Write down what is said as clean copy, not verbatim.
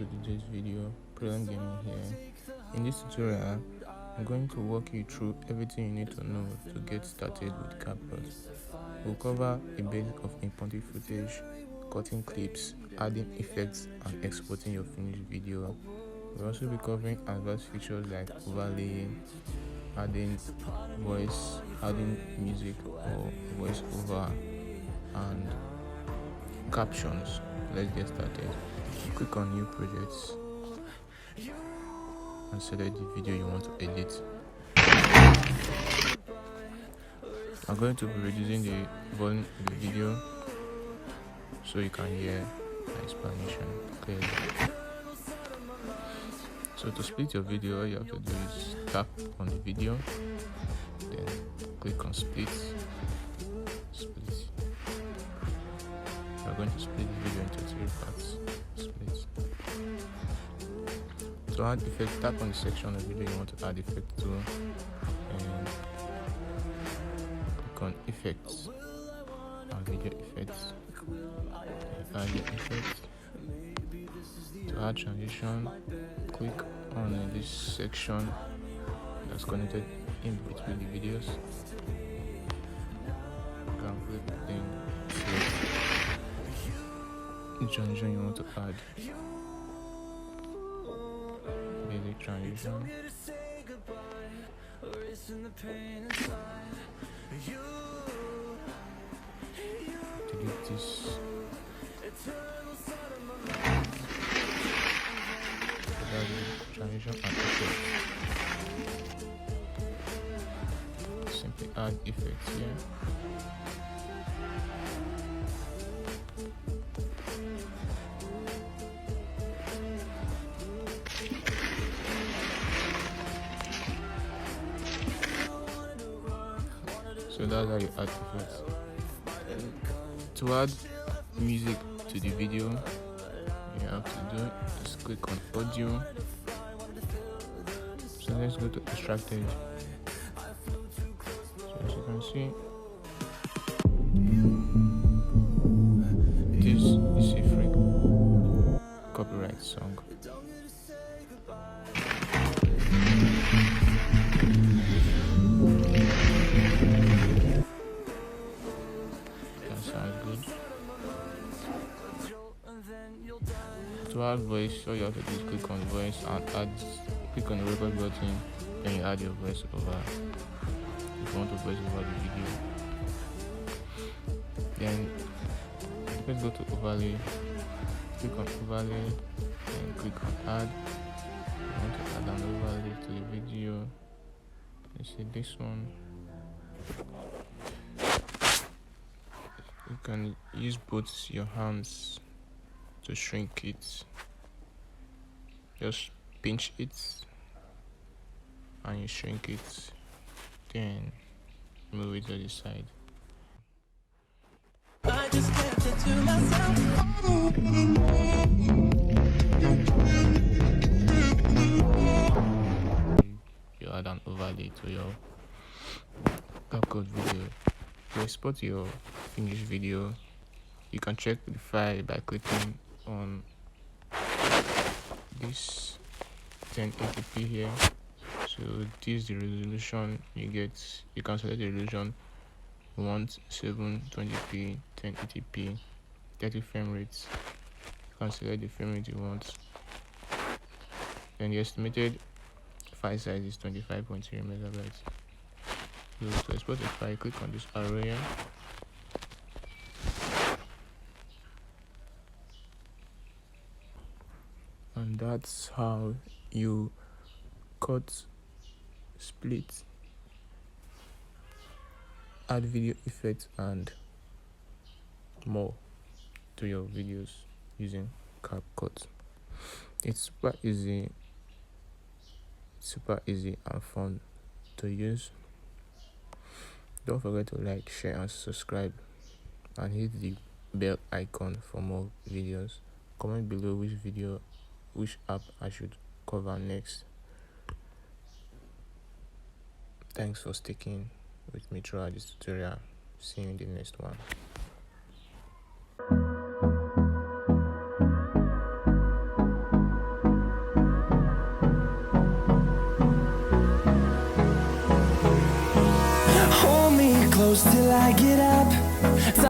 today's video. Problem Gaming here. In this tutorial, I'm going to walk you through everything you need to know to get started with Capcut. We'll cover a bit of important footage, cutting clips, adding effects, and exporting your finished video. We'll also be covering advanced features like overlaying, adding voice, adding music or voice over, and captions. Let's get started. Click on new projects and select the video you want to edit. I'm going to be reducing the volume of the video so you can hear my explanation clearly. So to split your video, all you have to do is tap on the video, then click on split. We're going to split the video into 3 parts. Split. To add effect, tap on the section of the video you want to add effect to, and click on effects and video effects. Add your effects. To add transition, click on this section that's connected in between the videos. You can click then select the transition you want to add. Basic transition. Delete this. Transition and effect. Simply add effects here. So that's how you add effects. To add music to the video, you have to do is click on audio. So let's go to extracted. So as you can see, this is a free copyright song. That sounds good. To add voice, all you have to do is click on voice and click on the record button, then you add your voice over if you want to voice over the video. Then let's go to overlay, click on overlay, and click on add. You want to add an overlay to the video. Let's see this one. You can use both your hands to shrink it. Just pinch it and you shrink it, then move it to the side. I just kept it to myself. You add an overlay to your Capcut video. To export your finished video, you can check the file by clicking on this 1080p here. So this is the resolution you get. You can select the resolution you want: 720p, 1080p, 30 frame rates. You can select the frame rate you want. Then the estimated file size is 25.0 megabytes. So to export the file, click on this arrow here. And that's how you cut, split, add video effects and more to your videos using Capcut. It's super easy and fun to use. Don't forget to like, share and subscribe, and hit the bell icon for more videos. Comment below which app I should cover next. Thanks for sticking with me throughout this tutorial. See you in the next one. close till I get up.